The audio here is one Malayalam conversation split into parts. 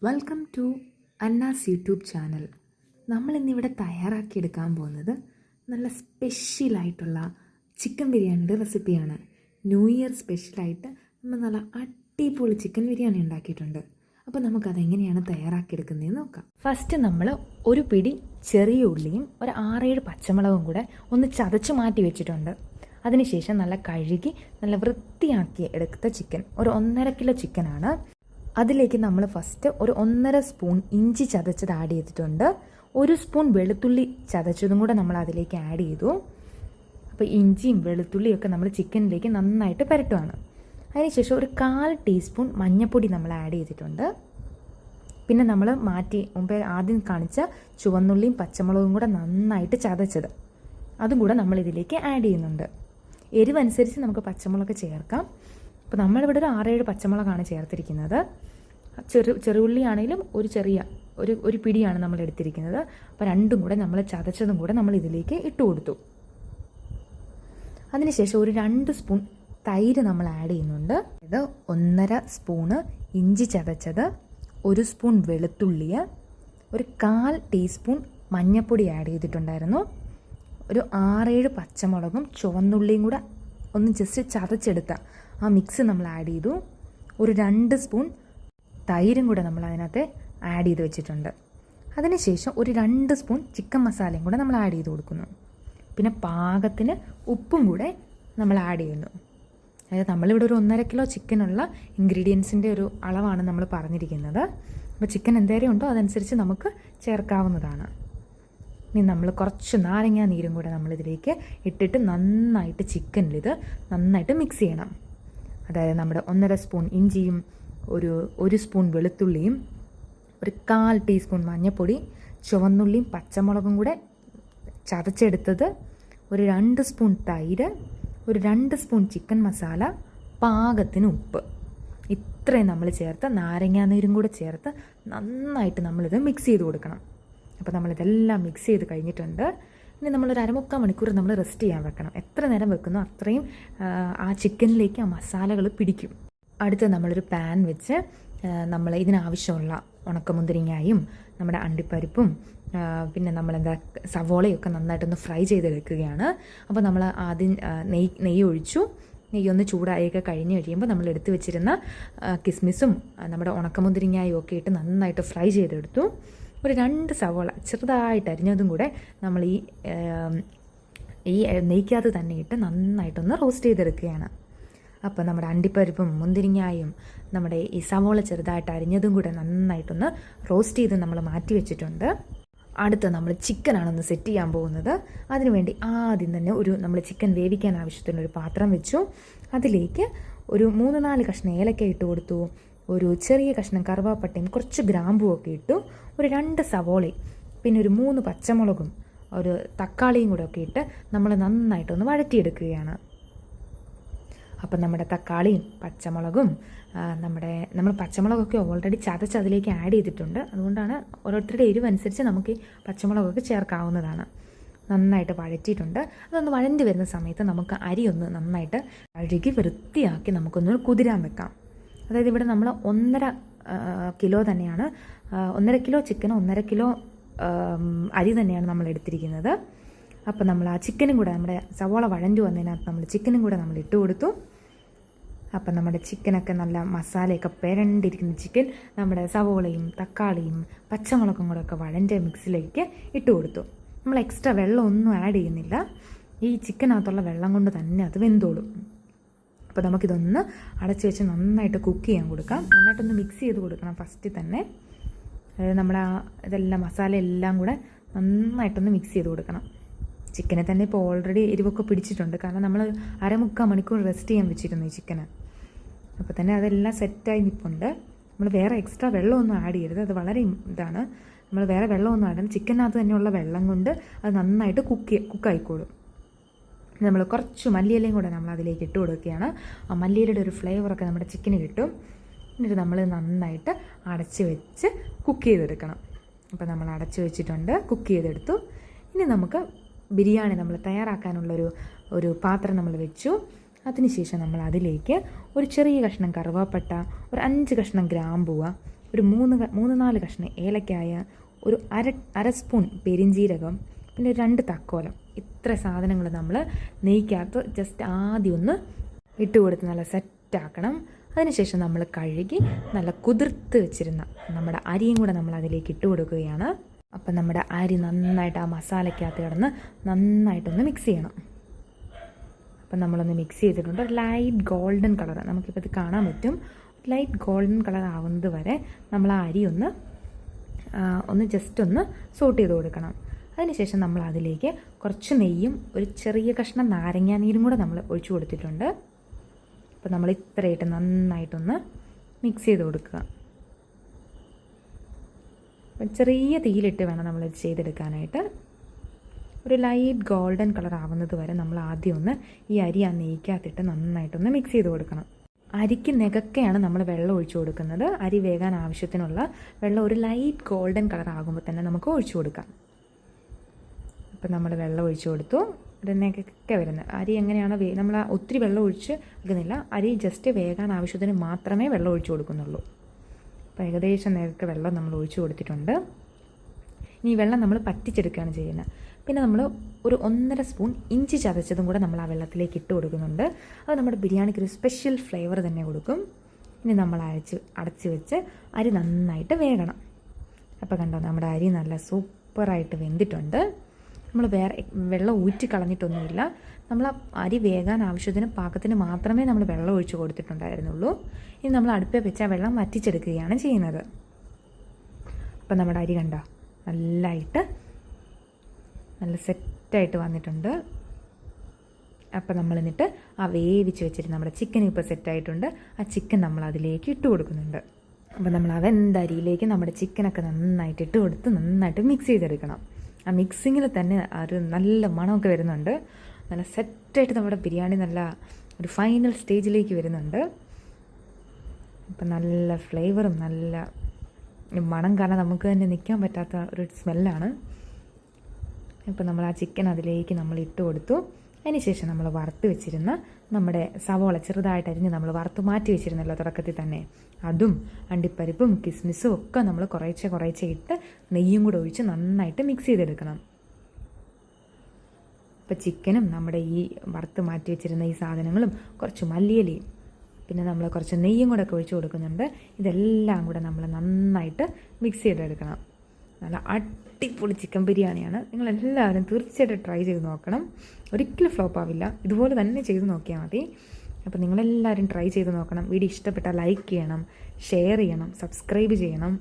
Welcome to Anna's YouTube channel. നമ്മളിന്നിവിടെ തയ്യാറാക്കിയെടുക്കാൻ പോകുന്നത് നല്ല സ്പെഷ്യലായിട്ടുള്ള ചിക്കൻ ബിരിയാണിയുടെ റെസിപ്പിയാണ്. ന്യൂ ഇയർ സ്പെഷ്യലായിട്ട് നമ്മൾ നല്ല അടിപൊളി ചിക്കൻ ബിരിയാണി ഉണ്ടാക്കിയിട്ടുണ്ട്. അപ്പോൾ നമുക്കതെങ്ങനെയാണ് തയ്യാറാക്കിയെടുക്കുന്നതെന്ന് നോക്കാം. ഫസ്റ്റ് നമ്മൾ ഒരു പിടി ചെറിയ ഉള്ളിയും ഒരു 6-7 പച്ചമുളകും കൂടെ ഒന്ന് ചതച്ച് മാറ്റി വെച്ചിട്ടുണ്ട്. അതിനുശേഷം നല്ല കഴുകി നല്ല വൃത്തിയാക്കി എടുത്ത ചിക്കൻ, ഒരു 1.5 കിലോ ചിക്കനാണ്. അതിലേക്ക് നമ്മൾ ഫസ്റ്റ് ഒരു 1.5 സ്പൂൺ ഇഞ്ചി ചതച്ചത് ആഡ് ചെയ്തിട്ടുണ്ട്. 1 സ്പൂൺ വെളുത്തുള്ളി ചതച്ചതും കൂടെ നമ്മൾ അതിലേക്ക് ആഡ് ചെയ്തു. അപ്പോൾ ഇഞ്ചിയും വെളുത്തുള്ളിയൊക്കെ നമ്മൾ ചിക്കനിലേക്ക് നന്നായിട്ട് പുരട്ടുകയാണ്. അതിനുശേഷം ഒരു 1/4 ടീസ്പൂൺ മഞ്ഞൾപ്പൊടി നമ്മൾ ആഡ് ചെയ്തിട്ടുണ്ട്. പിന്നെ നമ്മൾ മുമ്പേ ആദ്യം കാണിച്ച ചുവന്നുള്ളിയും പച്ചമുളകും കൂടെ നന്നായിട്ട് ചതച്ചത് അതും കൂടെ നമ്മൾ ഇതിലേക്ക് ആഡ് ചെയ്യുന്നുണ്ട്. എരിവനുസരിച്ച് നമുക്ക് പച്ചമുളക് ചേർക്കാം. അപ്പോൾ നമ്മളിവിടെ ഒരു 6-7 പച്ചമുളകാണ് ചേർത്തിരിക്കുന്നത്. ചെറുള്ളി ആണെങ്കിലും ഒരു പിടിയാണ് നമ്മൾ എടുത്തിരിക്കുന്നത്. അപ്പോൾ രണ്ടും കൂടെ നമ്മൾ ചതച്ചതും കൂടെ നമ്മൾ ഇതിലേക്ക് ഇട്ട് കൊടുത്തു. അതിനുശേഷം ഒരു 2 സ്പൂൺ തൈര് നമ്മൾ ആഡ് ചെയ്യുന്നുണ്ട്. ഇത് 1.5 സ്പൂണ് ഇഞ്ചി ചതച്ചത്, 1 സ്പൂൺ വെളുത്തുള്ളി, ഒരു 1/4 ടീസ്പൂൺ മഞ്ഞൾപ്പൊടി ആഡ് ചെയ്തിട്ടുണ്ടായിരുന്നു. ഒരു 6-7 പച്ചമുളകും ചുവന്നുള്ളിയും കൂടെ ഒന്ന് ജസ്റ്റ് ചതച്ചെടുത്ത ആ മിക്സ് നമ്മൾ ആഡ് ചെയ്തു. ഒരു 2 സ്പൂൺ തൈരും കൂടെ നമ്മൾ അതിനകത്ത് ആഡ് ചെയ്ത് വെച്ചിട്ടുണ്ട്. അതിനുശേഷം ഒരു 2 സ്പൂൺ ചിക്കൻ മസാലയും കൂടെ നമ്മൾ ആഡ് ചെയ്ത് കൊടുക്കുന്നു. പിന്നെ പാകത്തിന് ഉപ്പും കൂടെ നമ്മൾ ആഡ് ചെയ്യുന്നു. അതായത് നമ്മളിവിടെ ഒരു 1.5 കിലോ ചിക്കനുള്ള ഇൻഗ്രീഡിയൻസിൻ്റെ ഒരു അളവാണ് നമ്മൾ പറഞ്ഞിരിക്കുന്നത്. അപ്പോൾ ചിക്കൻ എന്തേലും ഉണ്ടോ അതനുസരിച്ച് നമുക്ക് ചേർക്കാവുന്നതാണ്. ഇനി നമ്മൾ കുറച്ച് നാരങ്ങ നീരും കൂടെ നമ്മളിതിലേക്ക് ഇട്ടിട്ട് നന്നായിട്ട് ചിക്കനിൽ ഇത് നന്നായിട്ട് മിക്സ് ചെയ്യണം. അതായത് നമ്മുടെ 1.5 സ്പൂൺ ഇഞ്ചിയും ഒരു സ്പൂൺ വെളുത്തുള്ളിയും ഒരു 1/4 ടീസ്പൂൺ മഞ്ഞൾപ്പൊടി, ചുവന്നുള്ളിയും പച്ചമുളകും കൂടെ ചതച്ചെടുത്തത്, ഒരു 2 സ്പൂൺ തൈര്, ഒരു 2 സ്പൂൺ ചിക്കൻ മസാല, പാകത്തിന് ഉപ്പ്, ഇത്രയും നമ്മൾ ചേർത്ത് നാരങ്ങാനീരും കൂടെ ചേർത്ത് നന്നായിട്ട് നമ്മളിത് മിക്സ് ചെയ്ത് കൊടുക്കണം. അപ്പോൾ നമ്മളിതെല്ലാം മിക്സ് ചെയ്ത് കഴിഞ്ഞിട്ടുണ്ട്. ഇനി നമ്മളൊരു 1/4 മണിക്കൂർ നമ്മൾ റെസ്റ്റ് ചെയ്യാൻ വെക്കണം. എത്ര നേരം വെക്കുന്നോ അത്രയും ആ ചിക്കനിലേക്ക് ആ മസാലകൾ പിടിക്കും. അടുത്ത് നമ്മളൊരു പാൻ വെച്ച് നമ്മൾ ഇതിനാവശ്യമുള്ള ഉണക്കമുന്തിരിങ്ങയും നമ്മുടെ അണ്ടിപ്പരിപ്പും പിന്നെ നമ്മളെന്താ സവോളയൊക്കെ നന്നായിട്ടൊന്ന് ഫ്രൈ ചെയ്തെടുക്കുകയാണ്. അപ്പോൾ നമ്മൾ ആദ്യം നെയ്യ് ഒഴിച്ചു. നെയ്യൊന്ന് ചൂടായൊക്കെ കഴിഞ്ഞ് കഴിയുമ്പോൾ നമ്മൾ എടുത്തു വെച്ചിരുന്ന കിസ്മിസും നമ്മുടെ ഉണക്കമുന്തിരിങ്ങയും ഒക്കെ ഇട്ട് നന്നായിട്ട് ഫ്രൈ ചെയ്തെടുത്തു. ഒരു 2 സവോള ചെറുതായിട്ട് അരിഞ്ഞതും കൂടെ നമ്മൾ ഈ നെയ്ക്കകത്ത് തന്നെ ഇട്ട് നന്നായിട്ടൊന്ന് റോസ്റ്റ് ചെയ്തെടുക്കുകയാണ്. അപ്പോൾ നമ്മുടെ അണ്ടിപ്പരിപ്പും മുന്തിരിങ്ങയും നമ്മുടെ ഈ സവോള ചെറുതായിട്ട് അരിഞ്ഞതും കൂടെ നന്നായിട്ടൊന്ന് റോസ്റ്റ് ചെയ്ത് നമ്മൾ മാറ്റി വെച്ചിട്ടുണ്ട്. അടുത്ത നമ്മൾ ചിക്കനാണൊന്ന് സെറ്റ് ചെയ്യാൻ പോകുന്നത്. അതിനുവേണ്ടി ആദ്യം തന്നെ നമ്മൾ ചിക്കൻ വേവിക്കാൻ ആവശ്യത്തിനൊരു പാത്രം വെച്ചു. അതിലേക്ക് ഒരു 3-4 കഷ്ണം ഏലക്ക ഇട്ട് കൊടുത്തു. ഒരു ചെറിയ കഷ്ണം കറുവാപ്പട്ടയും കുറച്ച് ഗ്രാമ്പും ഒക്കെ ഇട്ടു. ഒരു 2 സവോളയും പിന്നെ ഒരു 3 പച്ചമുളകും ഒരു തക്കാളിയും കൂടെ ഒക്കെ ഇട്ട് നമ്മൾ നന്നായിട്ടൊന്ന് വഴറ്റിയെടുക്കുകയാണ്. അപ്പം നമ്മുടെ തക്കാളിയും പച്ചമുളകും നമ്മൾ പച്ചമുളകൊക്കെ ഓൾറെഡി ചതച്ച് അതിലേക്ക് ആഡ് ചെയ്തിട്ടുണ്ട്. അതുകൊണ്ടാണ് ഓരോരുത്തരുടെ എരിവനുസരിച്ച് നമുക്ക് ഈ പച്ചമുളകൊക്കെ ചേർക്കാവുന്നതാണ്. നന്നായിട്ട് വഴറ്റിയിട്ടുണ്ട്. അതൊന്ന് വഴണ്ടി വരുന്ന സമയത്ത് നമുക്ക് അരി ഒന്ന് നന്നായിട്ട് കഴുകി വൃത്തിയാക്കി നമുക്കൊന്ന് കുതിരാൻ വെക്കാം. അതായത് ഇവിടെ നമ്മൾ 1.5 കിലോ തന്നെയാണ്, 1.5 കിലോ ചിക്കന് 1.5 കിലോ അരി തന്നെയാണ് നമ്മൾ എടുത്തിരിക്കുന്നത്. അപ്പോൾ നമ്മൾ ആ ചിക്കനും കൂടെ നമ്മുടെ സവോള വഴണ്ടി വന്നതിനകത്ത് നമ്മൾ ചിക്കനും കൂടെ നമ്മൾ ഇട്ട് കൊടുത്തു. അപ്പം നമ്മുടെ ചിക്കനൊക്കെ നല്ല മസാലയൊക്കെ പെരണ്ടിരിക്കുന്ന ചിക്കൻ നമ്മുടെ സവോളയും തക്കാളിയും പച്ചമുളകും കൂടെ ഒക്കെ വഴൻ്റെ മിക്സിലേക്ക് ഇട്ട് കൊടുത്തു. നമ്മൾ എക്സ്ട്രാ വെള്ളമൊന്നും ആഡ് ചെയ്യുന്നില്ല. ഈ ചിക്കനകത്തുള്ള വെള്ളം കൊണ്ട് തന്നെ അത് വെന്തോളും. അപ്പോൾ നമുക്കിതൊന്ന് അടച്ച് വെച്ച് നന്നായിട്ട് കുക്ക് ചെയ്യാൻ കൊടുക്കാം. നന്നായിട്ടൊന്ന് മിക്സ് ചെയ്ത് കൊടുക്കണം ഫസ്റ്റിൽ തന്നെ. അതായത് നമ്മുടെ ഇതെല്ലാം മസാല എല്ലാം കൂടെ നന്നായിട്ടൊന്ന് മിക്സ് ചെയ്ത് കൊടുക്കണം. ചിക്കനെ തന്നെ ഇപ്പോൾ ഓൾറെഡി എരിവൊക്കെ പിടിച്ചിട്ടുണ്ട്. കാരണം നമ്മൾ 1/4 മണിക്കൂർ റെസ്റ്റ് ചെയ്യാൻ വെച്ചിരുന്നു ഈ ചിക്കന്. അപ്പോൾ തന്നെ അതെല്ലാം സെറ്റായി നിൽപ്പുണ്ട്. നമ്മൾ വേറെ എക്സ്ട്രാ വെള്ളമൊന്നും ആഡ് ചെയ്യരുത്. അത് വളരെ ഇതാണ്. നമ്മൾ വേറെ വെള്ളമൊന്നും ആഡ് ചെയ്യണം. ചിക്കനകത്ത് തന്നെയുള്ള വെള്ളം കൊണ്ട് അത് നന്നായിട്ട് കുക്കായിക്കോളും. നമ്മൾ കുറച്ച് മല്ലിയിലയും കൂടെ നമ്മൾ അതിലേക്ക് ഇട്ട് കൊടുക്കുകയാണ്. ആ മല്ലിയിലയുടെ ഒരു ഫ്ലേവറൊക്കെ നമ്മുടെ ചിക്കന് കിട്ടും. എന്നിട്ട് നമ്മൾ നന്നായിട്ട് അടച്ച് വെച്ച് കുക്ക് ചെയ്തെടുക്കണം. അപ്പോൾ നമ്മൾ അടച്ച് വെച്ചിട്ടുണ്ട്, കുക്ക് ചെയ്തെടുത്തു. ഇനി നമുക്ക് ബിരിയാണി നമ്മൾ തയ്യാറാക്കാനുള്ളൊരു പാത്രം നമ്മൾ വെച്ചു. അതിനുശേഷം നമ്മൾ അതിലേക്ക് ഒരു ചെറിയ കഷ്ണം കറുവാപ്പട്ട, ഒരു 5 കഷ്ണം ഗ്രാമ്പൂവ, ഒരു 3-4 കഷ്ണം ഏലക്കായ, ഒരു അര സ്പൂൺ പെരിഞ്ജീരകം, പിന്നെ 2 തക്കോലം. ഇത്ര സാധനങ്ങൾ നമ്മൾ നെയ്ക്കകത്ത് ജസ്റ്റ് ആദ്യം ഒന്ന് ഇട്ട് കൊടുത്ത് നല്ല സെറ്റാക്കണം. അതിനുശേഷം നമ്മൾ കഴുകി നല്ല കുതിർത്ത് വെച്ചിരുന്ന നമ്മുടെ അരിയും കൂടെ നമ്മൾ അതിലേക്ക് ഇട്ട് കൊടുക്കുകയാണ്. അപ്പം നമ്മുടെ അരി നന്നായിട്ട് ആ മസാലയ്ക്കകത്ത് കിടന്ന് നന്നായിട്ടൊന്ന് മിക്സ് ചെയ്യണം. അപ്പം നമ്മളൊന്ന് മിക്സ് ചെയ്തിട്ടുണ്ട്. ഒരു ലൈറ്റ് ഗോൾഡൻ കളർ നമുക്കിപ്പോൾ ഇത് കാണാൻ പറ്റും. ലൈറ്റ് ഗോൾഡൻ കളർ ആവുന്നത് വരെ നമ്മൾ ആ അരി ഒന്ന് ജസ്റ്റ് ഒന്ന് സോട്ട് ചെയ്ത് കൊടുക്കണം. അതിനുശേഷം നമ്മൾ അതിലേക്ക് കുറച്ച് നെയ്യും ഒരു ചെറിയ കഷ്ണം നാരങ്ങാ നീരും കൂടെ നമ്മൾ ഒഴിച്ചു കൊടുത്തിട്ടുണ്ട്. അപ്പോൾ നമ്മൾ ഇത്രയായിട്ട് നന്നായിട്ടൊന്ന് മിക്സ് ചെയ്ത് കൊടുക്കുക. ചെറിയ തീയിലിട്ട് വേണം നമ്മൾ ചെയ്തെടുക്കാനായിട്ട്. ഒരു ലൈറ്റ് ഗോൾഡൻ കളർ ആവുന്നത് വരെ നമ്മൾ ആദ്യം ഒന്ന് ഈ അരി ആ നെയ്ക്കകത്തിട്ട് നന്നായിട്ടൊന്ന് മിക്സ് ചെയ്ത് കൊടുക്കണം. അരിക്ക് നികക്കെയാണ് നമ്മൾ വെള്ളം ഒഴിച്ചു കൊടുക്കുന്നത്. അരി വേകാൻ ആവശ്യത്തിനുള്ള വെള്ളം ഒരു ലൈറ്റ് ഗോൾഡൻ കളർ ആകുമ്പോൾ തന്നെ നമുക്ക് ഒഴിച്ചു കൊടുക്കാം. അപ്പം നമ്മൾ വെള്ളം ഒഴിച്ചു കൊടുത്തു. ഒരു നികക്കെ വരുന്നത് അരി എങ്ങനെയാണ് നമ്മൾ ഒത്തിരി വെള്ളം ഒഴിച്ച് വെക്കുന്നില്ല. അരി ജസ്റ്റ് വേകാൻ ആവശ്യത്തിന് മാത്രമേ വെള്ളം ഒഴിച്ചു കൊടുക്കുന്നുള്ളൂ. അപ്പോൾ ഏകദേശം നികക്കെ വെള്ളം നമ്മൾ ഒഴിച്ചു കൊടുത്തിട്ടുണ്ട്. ഇനി വെള്ളം നമ്മൾ പറ്റിച്ചെടുക്കുകയാണ് ചെയ്യുന്നത്. പിന്നെ നമ്മൾ ഒരു 1.5 സ്പൂൺ ഇഞ്ചി ചതച്ചതും കൂടെ നമ്മൾ ആ വെള്ളത്തിലേക്ക് ഇട്ട് കൊടുക്കുന്നുണ്ട്. അത് നമ്മുടെ ബിരിയാണിക്ക് ഒരു സ്പെഷ്യൽ ഫ്ലേവർ തന്നെ കൊടുക്കും. ഇനി നമ്മൾ അടച്ച് വെച്ച് അരി നന്നായിട്ട് വേകണം. അപ്പോൾ കണ്ടോ, നമ്മുടെ അരി നല്ല സൂപ്പറായിട്ട് വെന്തിട്ടുണ്ട്. നമ്മൾ വേറെ വെള്ളം ഊറ്റി കളഞ്ഞിട്ടൊന്നുമില്ല. നമ്മൾ ആ അരി വേകാൻ ആവശ്യത്തിന് പാകത്തിന് മാത്രമേ നമ്മൾ വെള്ളം ഒഴിച്ച് കൊടുത്തിട്ടുണ്ടായിരുന്നുള്ളൂ. ഇനി നമ്മൾ അടുപ്പിൽ വെച്ച് ആ വെള്ളം വറ്റിച്ചെടുക്കുകയാണ് ചെയ്യുന്നത്. അപ്പം നമ്മുടെ അരി കണ്ടോ നല്ല സെറ്റായിട്ട് വന്നിട്ടുണ്ട്. അപ്പം നമ്മൾ എന്നിട്ട് ആ വേവിച്ച് വെച്ചിട്ട് നമ്മുടെ ചിക്കൻ ഇപ്പോൾ സെറ്റായിട്ടുണ്ട്. ആ ചിക്കൻ നമ്മൾ അതിലേക്ക് ഇട്ട് കൊടുക്കുന്നുണ്ട്. അപ്പോൾ നമ്മൾ ആ വെന്ത അരിയിലേക്ക് നമ്മുടെ ചിക്കനൊക്കെ നന്നായിട്ട് ഇട്ട് കൊടുത്ത് നന്നായിട്ട് മിക്സ് ചെയ്തെടുക്കണം. ആ മിക്സിങ്ങിൽ തന്നെ ഒരു നല്ല മണമൊക്കെ വരുന്നുണ്ട്. നല്ല സെറ്റായിട്ട് നമ്മുടെ ബിരിയാണി നല്ല ഒരു ഫൈനൽ സ്റ്റേജിലേക്ക് വരുന്നുണ്ട്. അപ്പം നല്ല ഫ്ലേവറും നല്ല മണം കാരണം നമുക്ക് തന്നെ നിൽക്കാൻ പറ്റാത്ത ഒരു സ്മെല്ലാണ്. ഇപ്പം നമ്മൾ ആ ചിക്കൻ അതിലേക്ക് നമ്മൾ ഇട്ട് കൊടുത്തു. അതിനുശേഷം നമ്മൾ വറുത്ത് വെച്ചിരുന്ന നമ്മുടെ സവോള ചെറുതായിട്ട് അരിഞ്ഞ് നമ്മൾ വറുത്ത് മാറ്റി വെച്ചിരുന്നല്ലോ തുടക്കത്തിൽ തന്നെ, അതും അണ്ടിപ്പരിപ്പും കിസ്മിസും ഒക്കെ നമ്മൾ കുറേശ്ശെ ഇട്ട് നെയ്യും കൂടെ ഒഴിച്ച് നന്നായിട്ട് മിക്സ് ചെയ്തെടുക്കണം. ഇപ്പം ചിക്കനും നമ്മുടെ ഈ വറുത്ത് മാറ്റി വെച്ചിരുന്ന ഈ സാധനങ്ങളും കുറച്ച് മല്ലിയിലയും പിന്നെ നമ്മൾ കുറച്ച് നെയ്യും കൂടെ ഒക്കെ ഒഴിച്ച് കൊടുക്കുന്നുണ്ട്. ഇതെല്ലാം കൂടെ നമ്മൾ നന്നായിട്ട് മിക്സ് ചെയ്തെടുക്കണം. നല്ല അടിപൊളി ചിക്കൻ ബിരിയാണിയാണ്. നിങ്ങളെല്ലാവരും തീർച്ചയായിട്ടും ട്രൈ ചെയ്ത് നോക്കണം. ഒരിക്കലും ഫ്ലോപ്പ് ആവില്ല. ഇതുപോലെ തന്നെ ചെയ്ത് നോക്കിയാൽ മതി. അപ്പോൾ നിങ്ങളെല്ലാവരും ട്രൈ ചെയ്ത് നോക്കണം. വീഡിയോ ഇഷ്ടപ്പെട്ടാൽ ലൈക്ക് ചെയ്യണം, ഷെയർ ചെയ്യണം, സബ്സ്ക്രൈബ് ചെയ്യണം.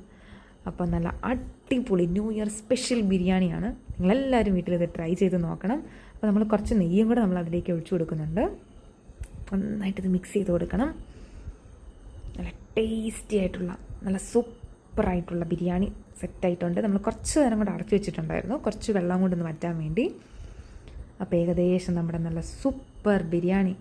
അപ്പോൾ നല്ല അടിപൊളി ന്യൂ ഇയർ സ്പെഷ്യൽ ബിരിയാണിയാണ്. നിങ്ങളെല്ലാവരും വീട്ടിൽ ഇത് ട്രൈ ചെയ്ത് നോക്കണം. അപ്പോൾ നമ്മൾ കുറച്ച് നെയ്യും കൂടെ നമ്മൾ അതിലേക്ക് ഒഴിച്ചു കൊടുക്കുന്നുണ്ട്. നന്നായിട്ടിത് മിക്സ് ചെയ്ത് കൊടുക്കണം. നല്ല ടേസ്റ്റി ആയിട്ടുള്ള നല്ല സൂപ്പറായിട്ടുള്ള ബിരിയാണി സെറ്റായിട്ടുണ്ട്. നമ്മൾ കുറച്ച് നേരം കൂടെ അടച്ചു വെച്ചിട്ടുണ്ടായിരുന്നു, കുറച്ച് വെള്ളം കൊണ്ടൊന്ന് വറ്റാൻ വേണ്ടി. അപ്പോൾ ഏകദേശം നമ്മുടെ നല്ല സൂപ്പർ ബിരിയാണി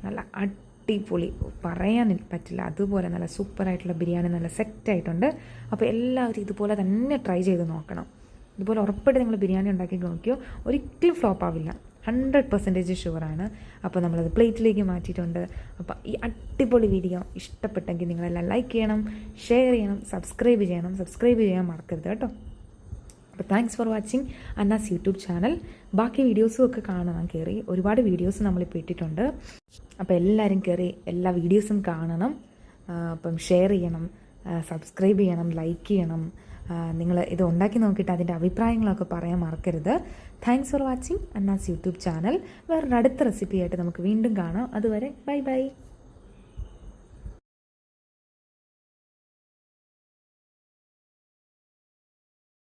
നല്ല അടിപൊളി പറയാൻ പറ്റില്ല, അതുപോലെ നല്ല സൂപ്പറായിട്ടുള്ള ബിരിയാണി നല്ല സെറ്റായിട്ടുണ്ട്. അപ്പോൾ എല്ലാവരും ഇതുപോലെ തന്നെ ട്രൈ ചെയ്ത് നോക്കണം. ഇതുപോലെ ഉറപ്പായിട്ട് നിങ്ങൾ ബിരിയാണി ഉണ്ടാക്കി നോക്കിയോ, ഒരിക്കലും ഫ്ലോപ്പ് ആവില്ല. 100% ഷുവറാണ്. അപ്പോൾ നമ്മളത് പ്ലേറ്റിലേക്ക് മാറ്റിയിട്ടുണ്ട്. അപ്പോൾ ഈ അടിപൊളി വീഡിയോ ഇഷ്ടപ്പെട്ടെങ്കിൽ നിങ്ങളെല്ലാം ലൈക്ക് ചെയ്യണം, ഷെയർ ചെയ്യണം, സബ്സ്ക്രൈബ് ചെയ്യാൻ മറക്കരുത് കേട്ടോ. അപ്പോൾ thanks for watching Anna's YouTube channel. ബാക്കി വീഡിയോസും ഒക്കെ കാണണം, കയറി ഒരുപാട് വീഡിയോസ് നമ്മളിപ്പോൾ ഇട്ടിട്ടുണ്ട്. അപ്പോൾ എല്ലാവരും കയറി എല്ലാ വീഡിയോസും കാണണം. അപ്പം ഷെയർ ചെയ്യണം, സബ്സ്ക്രൈബ് ചെയ്യണം, ലൈക്ക് ചെയ്യണം. നിങ്ങൾ ഇത് ഉണ്ടാക്കി നോക്കിയിട്ട് അതിൻ്റെ അഭിപ്രായങ്ങളൊക്കെ പറയാൻ മറക്കരുത്. Thanks for watching Anna's YouTube channel. വേറൊരു അടുത്ത റെസിപ്പിയായിട്ട് നമുക്ക് വീണ്ടും കാണാം. അതുവരെ ബൈ.